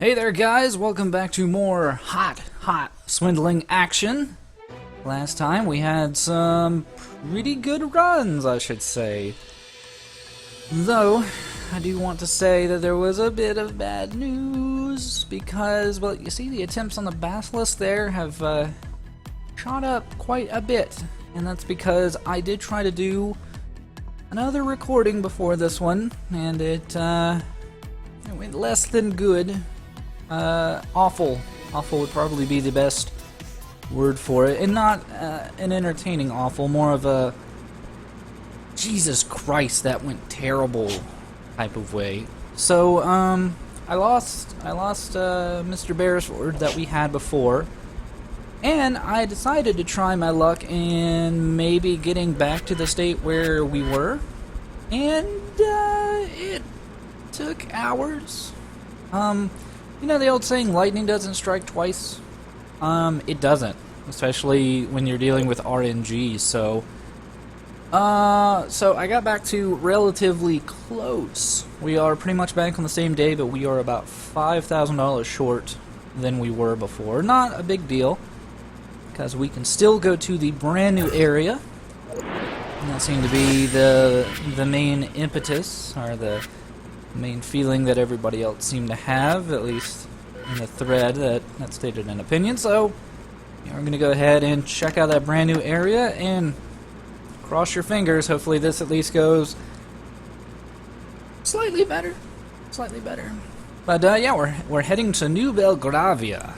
Hey there guys, welcome back to more hot swindling action. Last time we had some pretty good runs, I should say. Though, I do want to say that there was a bit of bad news because, well, you see the attempts on the basilisk there have shot up quite a bit. And that's because I did try to do another recording before this one, and it went less than good. Awful. Awful would probably be the best word for it. And not an entertaining awful, more of a Jesus Christ, that went terrible type of way. So, I lost Mr. Beresford that we had before. And I decided to try my luck in maybe getting back to the state where we were. And, it took hours. You know the old saying, lightning doesn't strike twice? It doesn't, especially when you're dealing with RNG, so I got back to relatively close. We are pretty much back on the same day, but we are about $5,000 short than we were before. Not a big deal, because we can still go to the brand new area. And that seemed to be the main impetus, or the main feeling that everybody else seemed to have, at least in the thread that stated an opinion. So yeah, we're going to go ahead and check out that brand new area and cross your fingers. Hopefully this at least goes slightly better. Slightly better. But yeah, we're heading to New Belgravia.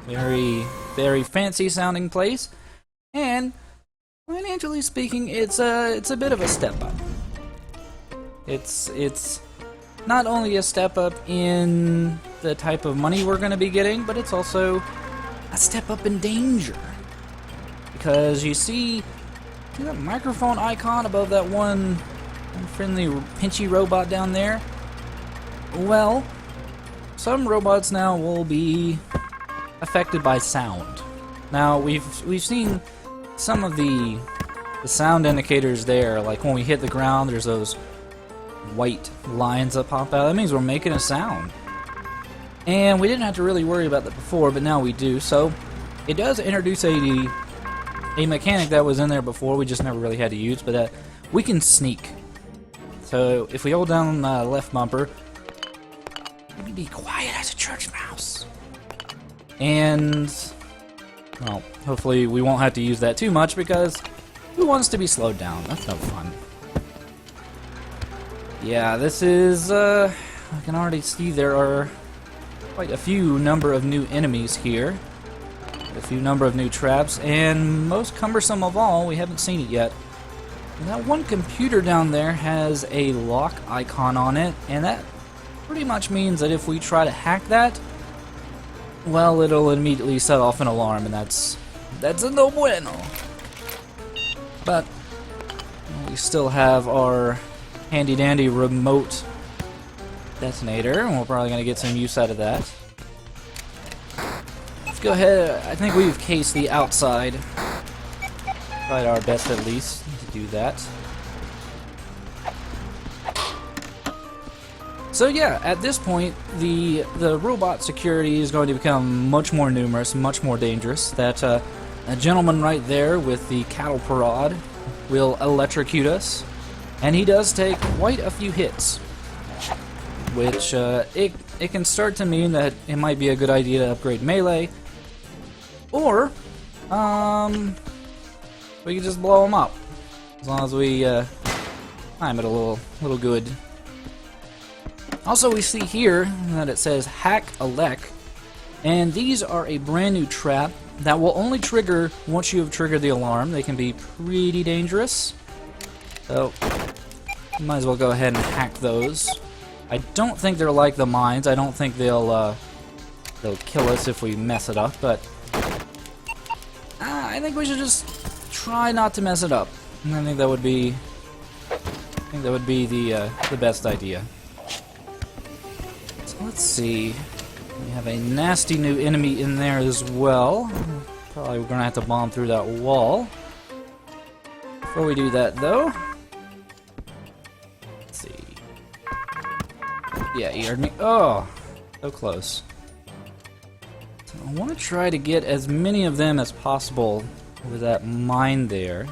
Very, very fancy sounding place. And financially speaking, it's a bit of a step up. It's not only a step up in the type of money we're going to be getting, but it's also a step up in danger. Because you see that microphone icon above that one friendly pinchy robot down there? Well, some robots now will be affected by sound. Now, we've seen some of the sound indicators there, like when we hit the ground, there's those white lines that pop out. That means we're making a sound. And we didn't have to really worry about that before, but now we do. So it does introduce a mechanic that was in there before, we just never really had to use, but we can sneak. So if we hold down left bumper, we can be quiet as a church mouse. And, well, hopefully we won't have to use that too much, because who wants to be slowed down? That's no fun. Yeah, this is, I can already see there are quite a few number of new enemies here. A few number of new traps, and most cumbersome of all, we haven't seen it yet. And that one computer down there has a lock icon on it, and that pretty much means that if we try to hack that, well, it'll immediately set off an alarm, and that's a no bueno. But we still have our handy-dandy remote detonator, and we're probably going to get some use out of that. Let's go ahead. I think we've cased the outside. Tried our best, at least, to do that. So yeah, at this point, the robot security is going to become much more numerous, much more dangerous. That a gentleman right there with the cattle prod will electrocute us. And he does take quite a few hits, which it can start to mean that it might be a good idea to upgrade melee, or we can just blow him up as long as we time it a little good. Also, we see here that it says hack elec, and these are a brand new trap that will only trigger once you have triggered the alarm. They can be pretty dangerous, so might as well go ahead and hack those. I don't think they're like the mines. I don't think they'll kill us if we mess it up, but I think we should just try not to mess it up. I think that would be the best idea. So let's see. We have a nasty new enemy in there as well. Probably we're gonna have to bomb through that wall. Before we do that, though, yeah, you heard me. Oh, So close. So I want to try to get as many of them as possible with that mine there.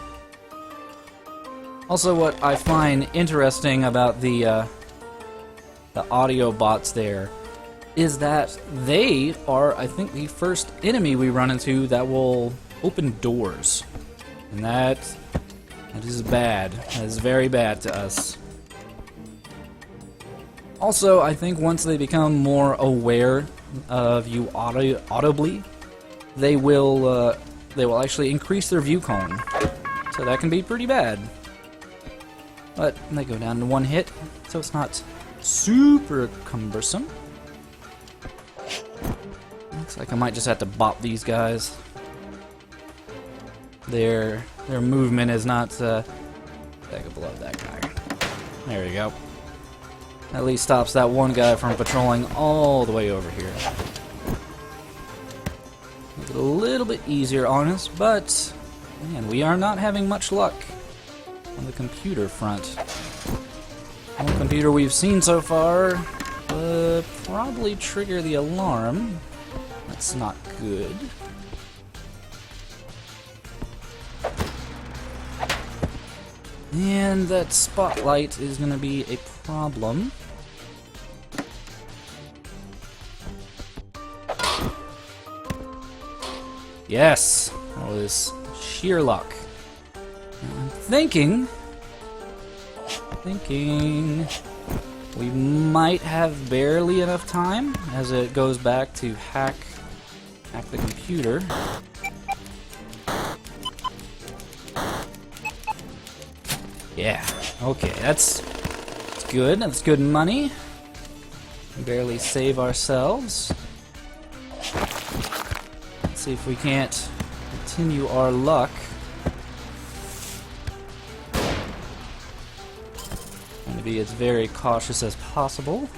Also, what I find interesting about the audio bots there is that they are, I think, the first enemy we run into that will open doors. And that is bad. That is very bad to us. Also, I think once they become more aware of you audibly, they will actually increase their view cone. So that can be pretty bad. But they go down to one hit, so it's not super cumbersome. Looks like I might just have to bop these guys. Their movement is not back up below that guy. There we go. At least stops that one guy from patrolling all the way over here. Make it a little bit easier on us, but man, we are not having much luck on the computer front. One computer we've seen so far probably trigger the alarm. That's not good. And that spotlight is going to be a problem. Yes! That was sheer luck. Now I'm thinking we might have barely enough time as it goes back to hack the computer. Yeah, okay, that's good. That's good money. Barely save ourselves. Let's see if we can't continue our luck. Trying to be as very cautious as possible.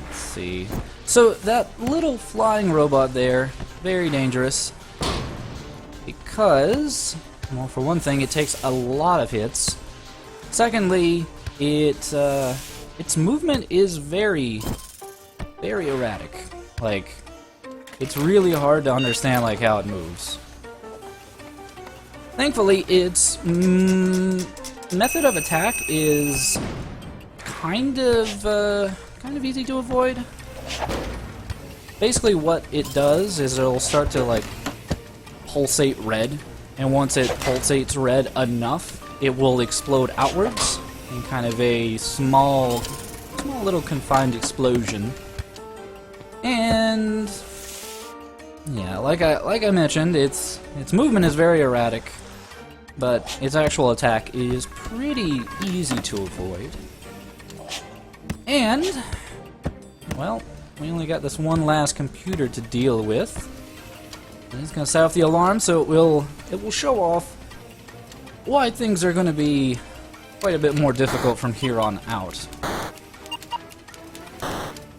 Let's see. So that little flying robot there, very dangerous. Because, well, for one thing, it takes a lot of hits. Secondly, its movement is very erratic. Like, it's really hard to understand like how it moves. Thankfully, its method of attack is kind of easy to avoid. Basically, what it does is it'll start to like pulsate red, and once it pulsates red enough, it will explode outwards in kind of a small little confined explosion. And yeah, like I mentioned, its movement is very erratic, but its actual attack is pretty easy to avoid. And well, we only got this one last computer to deal with. It's going to set off the alarm, so it will show off why things are going to be quite a bit more difficult from here on out.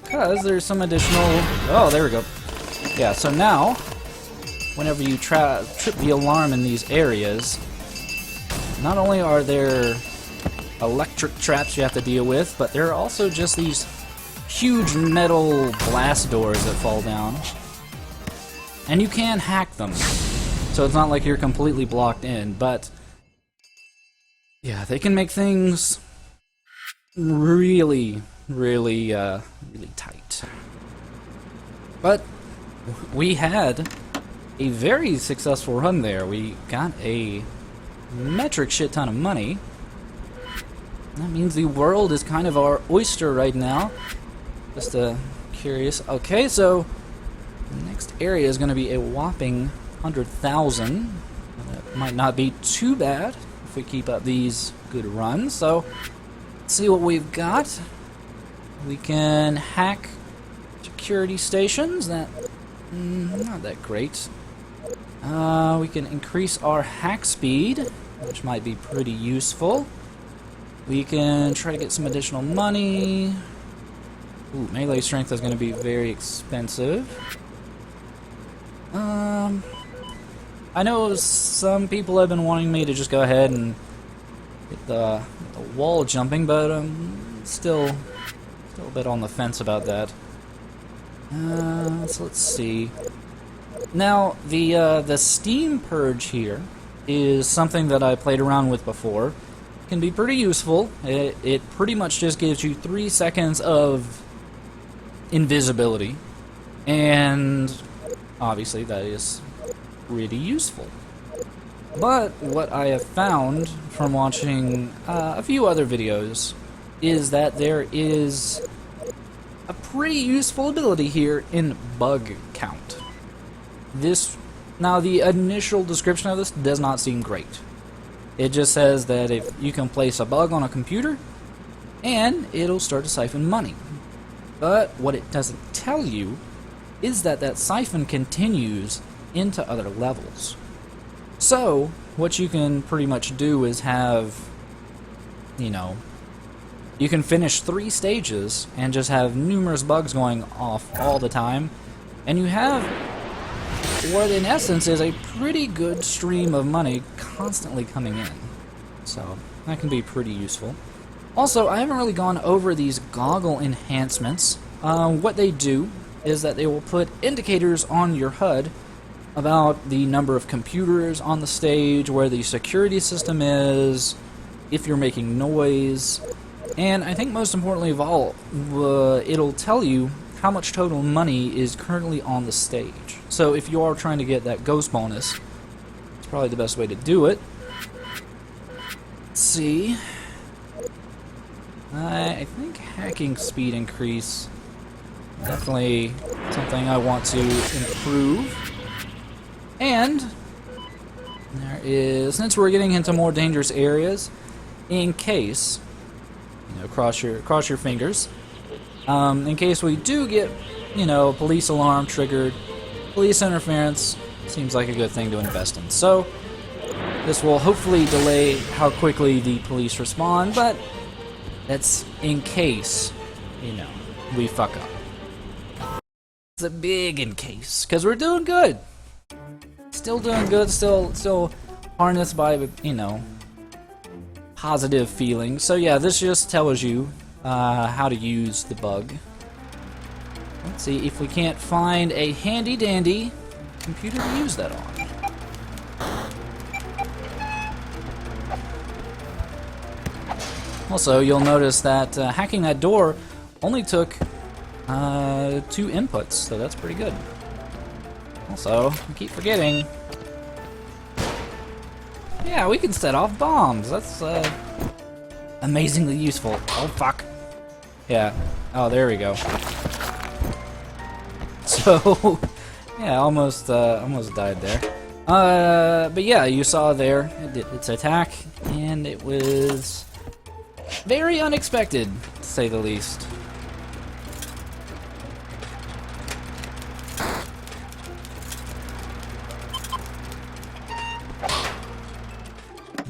Because there's some additional... Oh, there we go. Yeah, so now, whenever you trip the alarm in these areas, not only are there electric traps you have to deal with, but there are also just these huge metal blast doors that fall down. And you can hack them, so it's not like you're completely blocked in, but yeah, they can make things really tight. But we had a very successful run there. We got a metric shit ton of money. That means the world is kind of our oyster right now. Just curious. Okay, so the next area is going to be a whopping 100,000. That might not be too bad if we keep up these good runs. So, let's see what we've got. We can hack security stations. That not that great. We can increase our hack speed, which might be pretty useful. We can try to get some additional money. Ooh, melee strength is going to be very expensive. I know some people have been wanting me to just go ahead and hit the wall jumping, but still a bit on the fence about that. So let's see. Now, the Steam Purge here is something that I played around with before. It can be pretty useful. It pretty much just gives you 3 seconds of invisibility, and obviously that is pretty useful. But what I have found from watching a few other videos is that there is a pretty useful ability here in bug count. Now, the initial description of this does not seem great. It just says that if you can place a bug on a computer, and it'll start to siphon money. But what it doesn't tell you is that that siphon continues into other levels. So, what you can pretty much do is have, you can finish 3 stages and just have numerous bugs going off all the time, and you have what in essence is a pretty good stream of money constantly coming in. So, that can be pretty useful. Also, I haven't really gone over these goggle enhancements. What they do is that they will put indicators on your HUD about the number of computers on the stage, where the security system is, if you're making noise, and I think most importantly of all, it'll tell you how much total money is currently on the stage. So if you are trying to get that ghost bonus, it's probably the best way to do it. Let's see. I think hacking speed increase, definitely something I want to improve. And there is, since we're getting into more dangerous areas, in case, cross your fingers, in case we do get, police alarm triggered, police interference seems like a good thing to invest in. So this will hopefully delay how quickly the police respond, but that's in case, we fuck up. It's a big in case, because we're doing good. Still doing good, still harnessed by, positive feelings. So yeah, this just tells you how to use the bug. Let's see if we can't find a handy-dandy computer to use that on. Also, you'll notice that hacking that door only took 2 inputs, so that's pretty good. Also, I keep forgetting. Yeah, we can set off bombs. That's amazingly useful. Oh fuck. Yeah. Oh, there we go. So, yeah, almost died there. But yeah, you saw there its attack, and it was very unexpected, to say the least.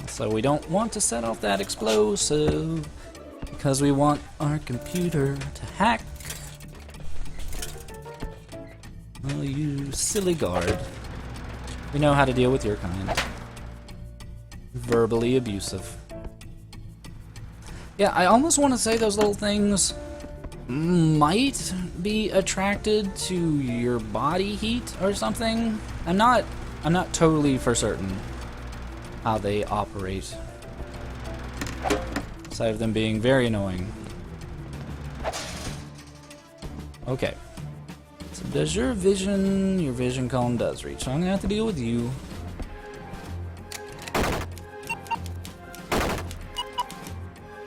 So we don't want to set off that explosive, because we want our computer to hack. Oh, you silly guard. We know how to deal with your kind. Verbally abusive. Yeah, I almost want to say those little things might be attracted to your body heat or something. I'm not totally for certain how they operate, aside of them being very annoying. Okay. So does your vision cone does reach, so I'm gonna have to deal with you.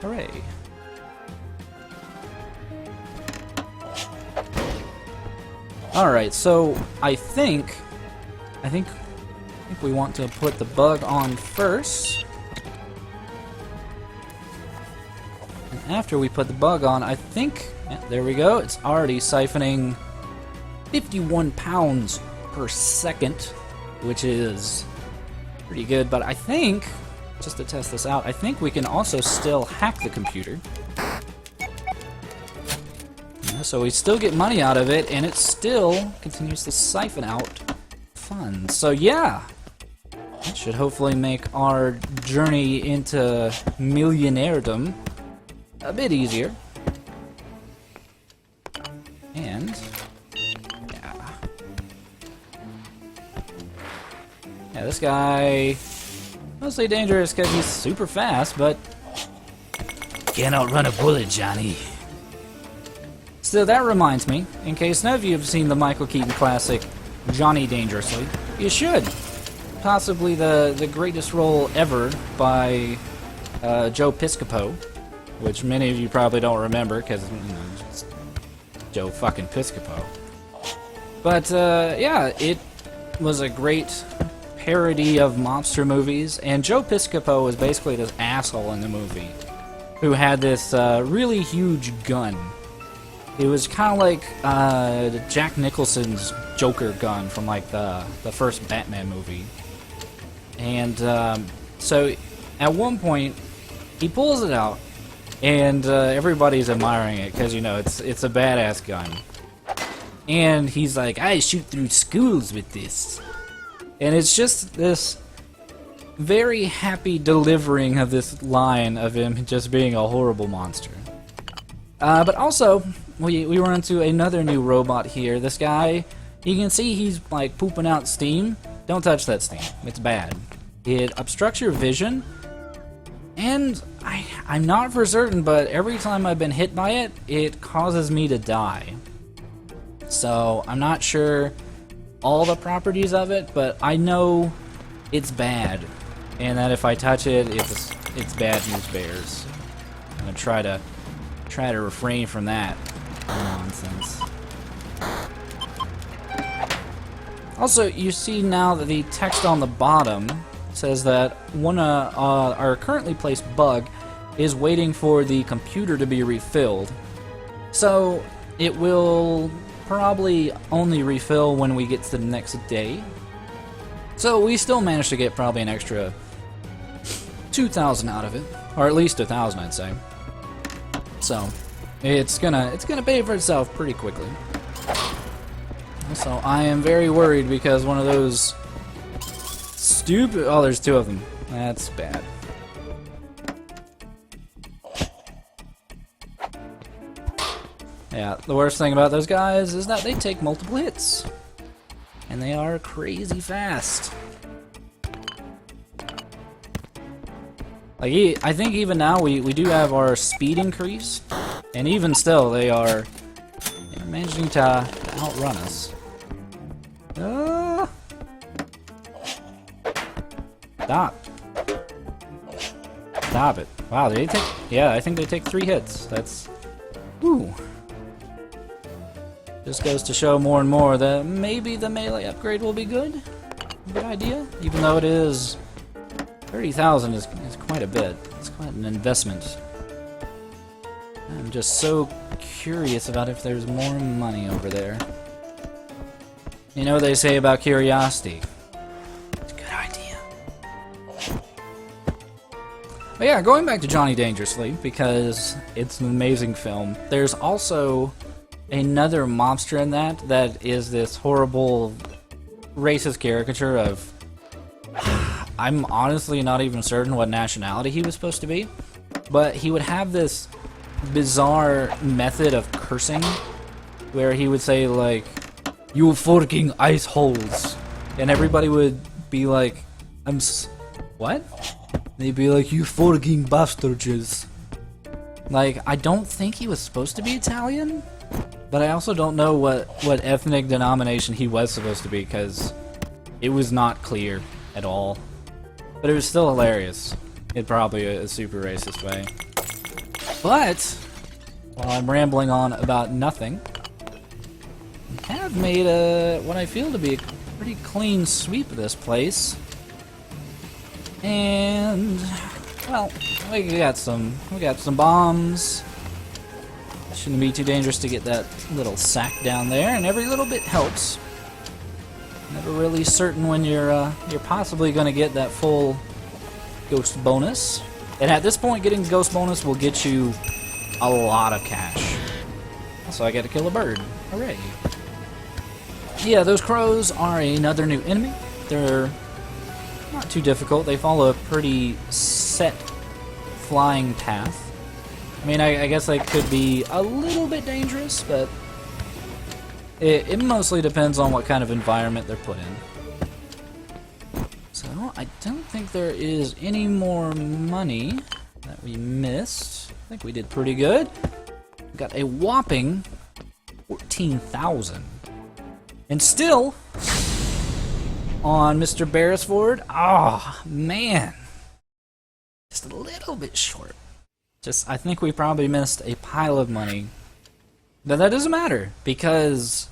Hooray. Alright, so I think we want to put the bug on first. And after we put the bug on, I think, yeah, there we go, it's already siphoning 51 pounds per second, which is pretty good, but I think, just to test this out, I think we can also still hack the computer. Yeah, so we still get money out of it, and it still continues to siphon out funds. So yeah, that should hopefully make our journey into millionairedom a bit easier. And yeah. Yeah, this guy mostly dangerous because he's super fast, but can't outrun a bullet, Johnny. So that reminds me, in case none of you have seen the Michael Keaton classic Johnny Dangerously, you should. Possibly the greatest role ever by Joe Piscopo, which many of you probably don't remember because, you know, it's Joe fucking Piscopo. But yeah, it was a great parody of mobster movies, and Joe Piscopo was basically this asshole in the movie who had this really huge gun. It was kind of like Jack Nicholson's Joker gun from like the first Batman movie. And so at one point he pulls it out, and everybody's admiring it because, you know, it's a badass gun. And he's like, I shoot through schools with this. And it's just this very happy delivering of this line of him just being a horrible monster. But also, we run into another new robot here. This guy, you can see he's like pooping out steam. Don't touch that steam. It's bad. It obstructs your vision. And I'm not for certain, but every time I've been hit by it, it causes me to die. So I'm not sure all the properties of it, but I know it's bad. And that if I touch it, it's bad news bears. I'm gonna try to refrain from that nonsense. Also, you see now that the text on the bottom says that our currently placed bug is waiting for the computer to be refilled. So it will probably only refill when we get to the next day. So we still managed to get probably an extra 2,000 out of it, or at least 1,000, I'd say. So it's gonna pay for itself pretty quickly. So I am very worried because one of those stupid... Oh, there's two of them. That's bad. Yeah, the worst thing about those guys is that they take multiple hits. And they are crazy fast. Like, I think even now we do have our speed increased. And even still, they're managing to outrun us. Stop. Stop it. Wow, they take... Yeah, I think they take 3 hits. That's... Ooh. Just goes to show more and more that maybe the melee upgrade will be good. Good idea. Even though it is... 30,000 is quite a bit. It's quite an investment. I'm just so curious about if there's more money over there. You know what they say about curiosity. It's a good idea. But yeah, going back to Johnny Dangerously, because it's an amazing film, there's also another mobster in that is this horrible racist caricature of... I'm honestly not even certain what nationality he was supposed to be, but he would have this bizarre method of cursing where he would say, like, "You fucking ice holes," and everybody would be like, what? They'd be like, "You fucking bastages." Like, I don't think he was supposed to be Italian, but I also don't know what ethnic denomination he was supposed to be, because it was not clear at all. But it was still hilarious. In probably a super racist way. But, while I'm rambling on about nothing, I have made what I feel to be a pretty clean sweep of this place. And, well, we got some bombs. Shouldn't be too dangerous to get that little sack down there, and every little bit helps. Never really certain when you're possibly going to get that full ghost bonus. And at this point, getting the ghost bonus will get you a lot of cash. So I get to kill a bird. Hooray. Yeah, those crows are another new enemy. They're not too difficult. They follow a pretty set flying path. I mean, I guess they could be a little bit dangerous, but It mostly depends on what kind of environment they're put in. So, I don't think there is any more money that we missed. I think we did pretty good. We got a whopping 14,000. And still, on Mr. Beresford, man. Just a little bit short. I think we probably missed a pile of money. But that doesn't matter, because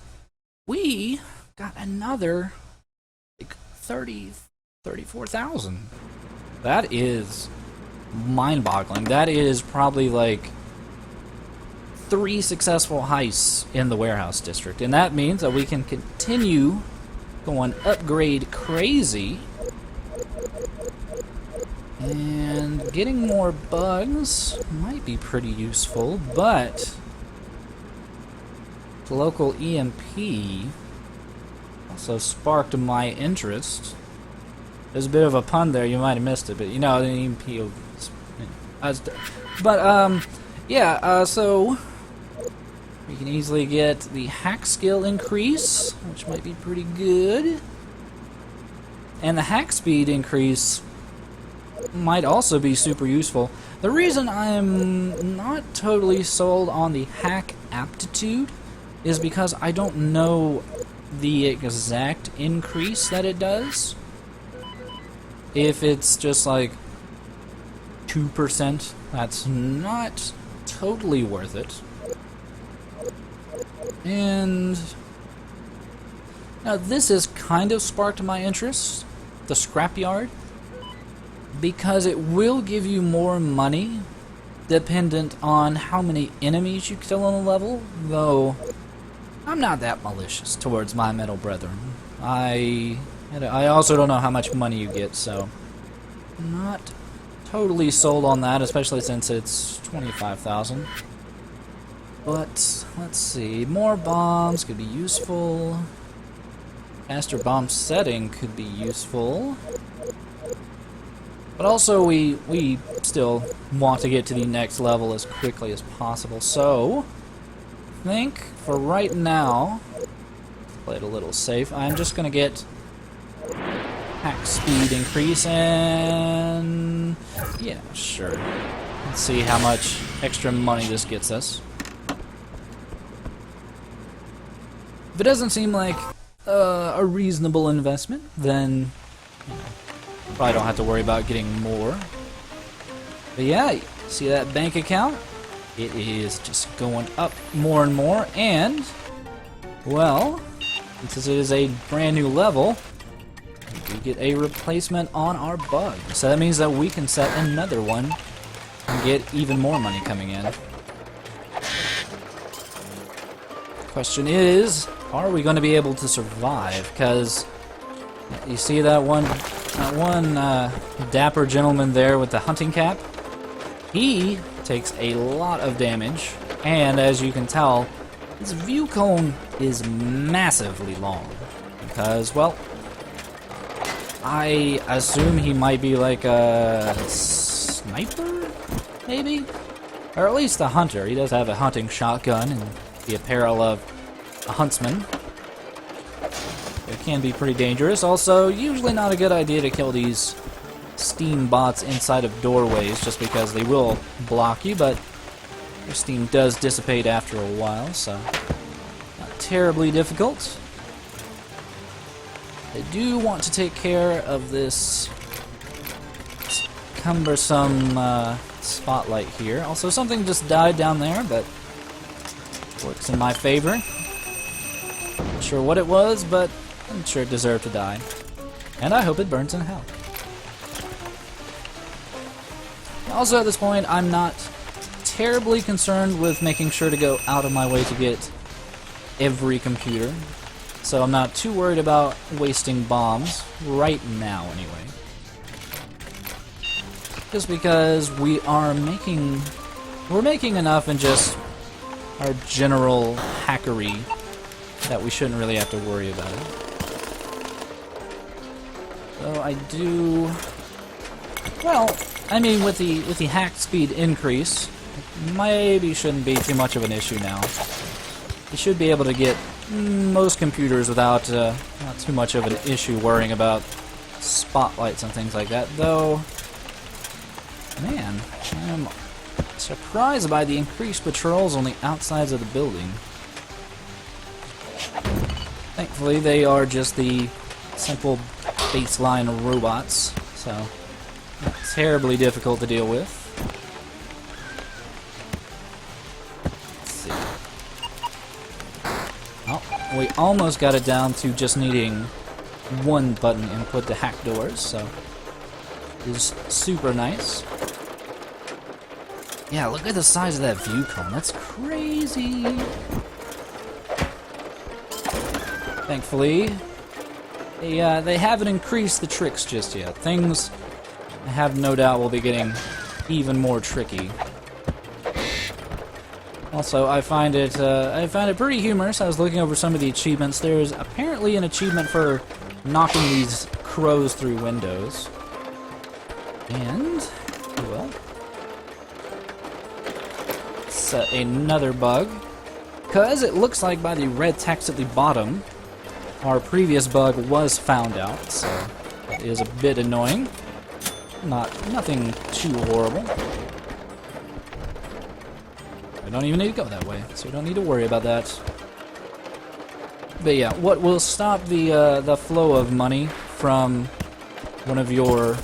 we got another, like, 34,000. That is mind-boggling. That is probably, like, 3 successful heists in the warehouse district. And that means that we can continue going upgrade crazy. And getting more bugs might be pretty useful, but the local EMP also sparked my interest. There's a bit of a pun there, you might have missed it, but you know, the EMP... so we can easily get the hack skill increase, which might be pretty good. And the hack speed increase might also be super useful. The reason I'm not totally sold on the hack aptitude is because I don't know the exact increase that it does. If it's just like 2%, that's not totally worth it. And now this has kind of sparked my interest, the scrapyard, because it will give you more money dependent on how many enemies you kill on a level, though I'm not that malicious towards my metal brethren. I also don't know how much money you get, so I'm not totally sold on that, especially since it's 25,000. But let's see, more bombs could be useful. Faster bomb setting could be useful. But also we still want to get to the next level as quickly as possible. So I think for right now, play it a little safe, I'm just gonna get hack speed increase and yeah, sure. Let's see how much extra money this gets us. If it doesn't seem like a reasonable investment, then probably don't have to worry about getting more. But yeah, see that bank account? It is just going up more and more, and, well, since it is a brand new level, we get a replacement on our bug. So that means that we can set another one and get even more money coming in. Question is, are we going to be able to survive? Because you see that one dapper gentleman there with the hunting cap? He takes a lot of damage, and as you can tell, his view cone is massively long. Because, well, I assume he might be like a sniper, maybe? Or at least a hunter. He does have a hunting shotgun and the apparel of a huntsman. It can be pretty dangerous. Also, usually not a good idea to kill these steam bots inside of doorways, just because they will block you, but their steam does dissipate after a while, so not terribly difficult. I do want to take care of this cumbersome spotlight here. Also, something just died down there, but works in my favor. Not sure what it was, but I'm sure it deserved to die. And I hope it burns in hell. Also, at this point, I'm not terribly concerned with making sure to go out of my way to get every computer. So I'm not too worried about wasting bombs right now, anyway. Just because we're making enough in just our general hackery that we shouldn't really have to worry about it. So I do, well, I mean, with the hack speed increase, maybe shouldn't be too much of an issue now. You should be able to get most computers without not too much of an issue worrying about spotlights and things like that, though. Man, I'm surprised by the increased patrols on the outsides of the building. Thankfully, they are just the simple baseline robots, so not terribly difficult to deal with. Let's see. Oh, we almost got it down to just needing one button input to hack doors, so it is super nice. Yeah, look at the size of that view cone. That's crazy. Thankfully, they haven't increased the tricks just yet. Things, I have no doubt, will be getting even more tricky. Also, I find it pretty humorous. I was looking over some of the achievements. There's apparently an achievement for knocking these crows through windows. And, well, it's another bug. Because it looks like by the red text at the bottom, our previous bug was found out, so that is a bit annoying. Nothing too horrible. We don't even need to go that way, so we don't need to worry about that. But yeah, what will stop the flow of money from one of your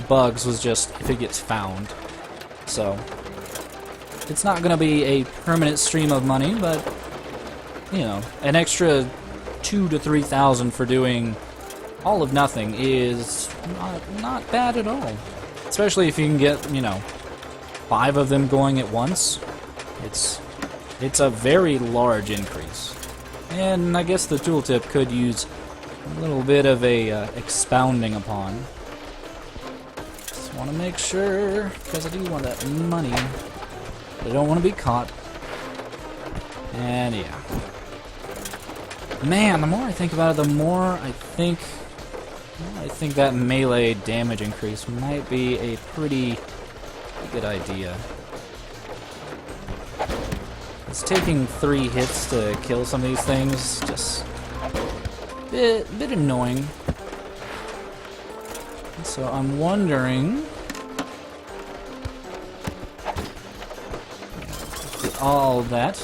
bugs was just if it gets found. So it's not going to be a permanent stream of money, but you know, an extra 2,000 to 3,000 for doing all of nothing is not bad at all. Especially if you can get, you know, 5 of them going at once. It's a very large increase. And I guess the tooltip could use a little bit of a expounding upon. Just want to make sure, because I do want that money. I don't want to be caught. And yeah. Man, the more I think about it, the more I think that melee damage increase might be a pretty good idea. It's taking 3 hits to kill some of these things, just a bit annoying. So I'm wondering with all that,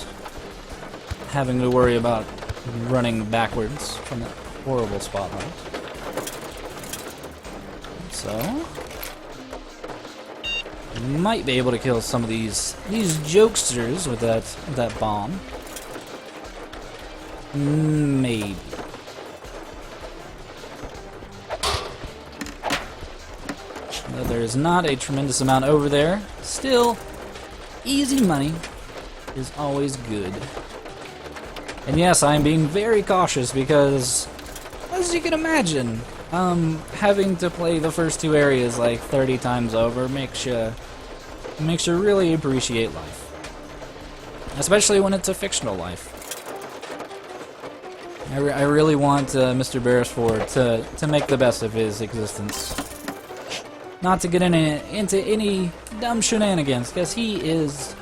having to worry about running backwards from that horrible spotlight. So might be able to kill some of these jokesters with that bomb. Maybe. Though there is not a tremendous amount over there, still, easy money is always good. And yes, I'm being very cautious because, as you can imagine, having to play the first 2 areas like 30 times over makes you really appreciate life. Especially when it's a fictional life. I really want Mr. Beresford to make the best of his existence. Not to get into any dumb shenanigans, because he is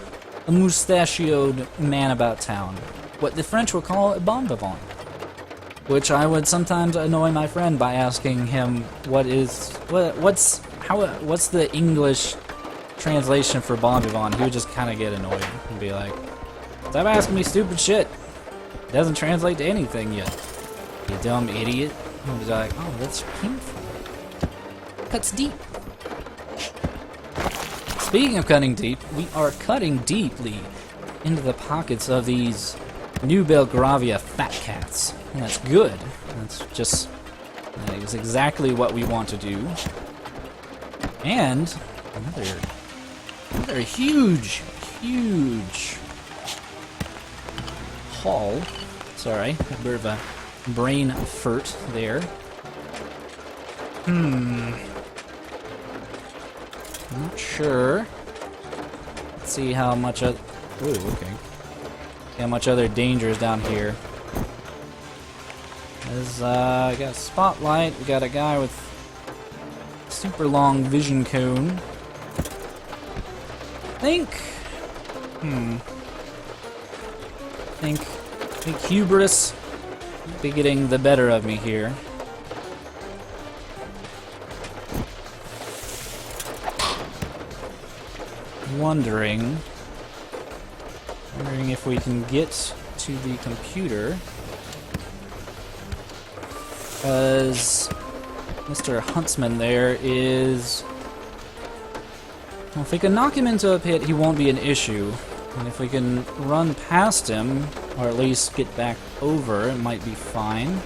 a mustachioed man about town. What the French would call a bon vivant. Which I would sometimes annoy my friend by asking him what's the English translation for bon vivant. He would just kind of get annoyed and be like, "Stop asking me stupid shit. It doesn't translate to anything yet, you dumb idiot." And he's like, "Oh, that's painful. Cuts deep." Speaking of cutting deep, we are cutting deeply into the pockets of these new Belgravia fat cats. And that's good. That is exactly what we want to do. And another huge haul. Sorry, a bit of a brain furt there. I'm not sure. Let's see how much ooh, okay. How much other danger is down here. There's, we got a spotlight, we got a guy with super long vision cone. I think think hubris be getting the better of me here. Wondering if we can get to the computer, because Mr. Huntsman there is... Well, if we can knock him into a pit, he won't be an issue. And if we can run past him, or at least get back over, it might be fine.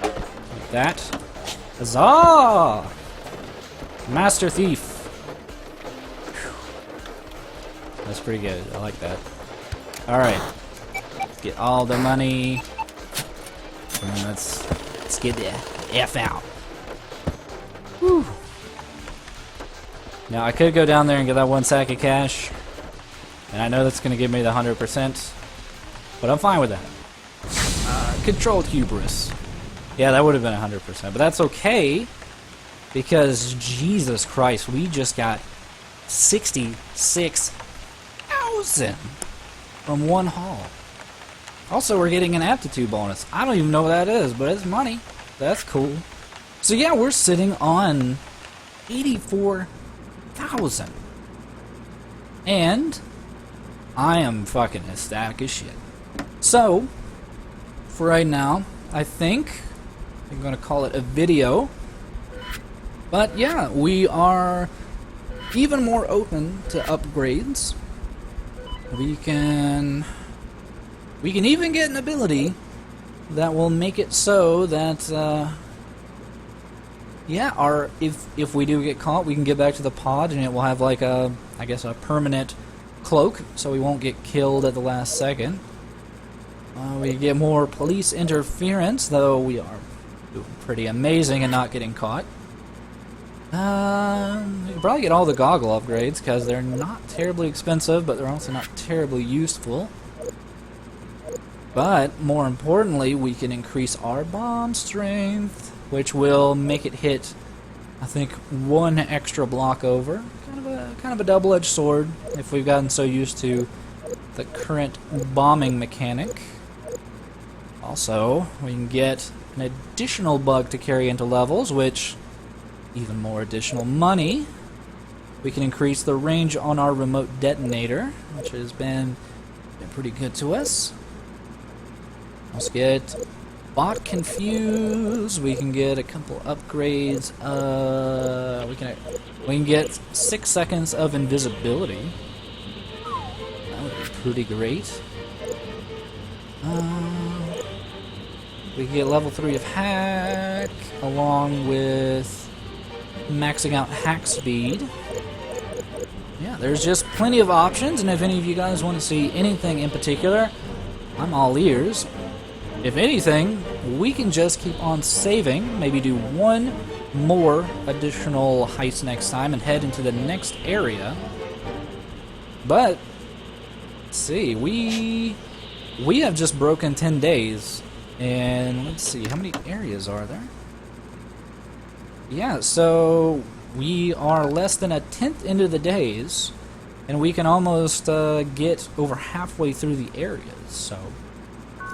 Like that. Huzzah! Master Thief. Whew. That's pretty good. I like that. Alright. Get all the money. And let's get the F out. Whew. Now, I could go down there and get that 1 sack of cash. And I know that's going to give me the 100%. But I'm fine with that. Controlled hubris. Yeah, that would have been 100%. But that's okay. Because, Jesus Christ, we just got 66,000 from one haul. Also, we're getting an aptitude bonus. I don't even know what that is, but it's money. That's cool. So yeah, we're sitting on 84,000. And I am fucking ecstatic as shit. So, for right now, I think I'm going to call it a video. But yeah, we are even more open to upgrades. We can even get an ability that will make it so that yeah, if we do get caught, we can get back to the pod and it will have like a, I guess, a permanent cloak, so we won't get killed at the last second. We get more police interference, though we are doing pretty amazing and not getting caught. We can probably get all the goggle upgrades because they're not terribly expensive, but they're also not terribly useful. But more importantly, we can increase our bomb strength, which will make it hit, I think, 1 extra block over. Kind of a double-edged sword if we've gotten so used to the current bombing mechanic. Also, we can get an additional bug to carry into levels, which, even more additional money. We can increase the range on our remote detonator, which has been pretty good to us. Let's get bot confused. We can get a couple upgrades. We can get 6 seconds of invisibility. That would be pretty great. We can get level 3 of hack, along with maxing out hack speed. Yeah, there's just plenty of options, and if any of you guys want to see anything in particular, I'm all ears. If anything, we can just keep on saving, maybe do 1 more additional heist next time and head into the next area. But, let's see, we have just broken 10 days, and let's see, how many areas are there? Yeah, so we are less than 1/10 into the days, and we can almost get over halfway through the areas, so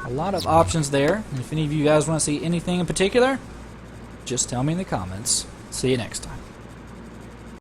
a lot of options there. And if any of you guys want to see anything in particular, just tell me in the comments. See you next time.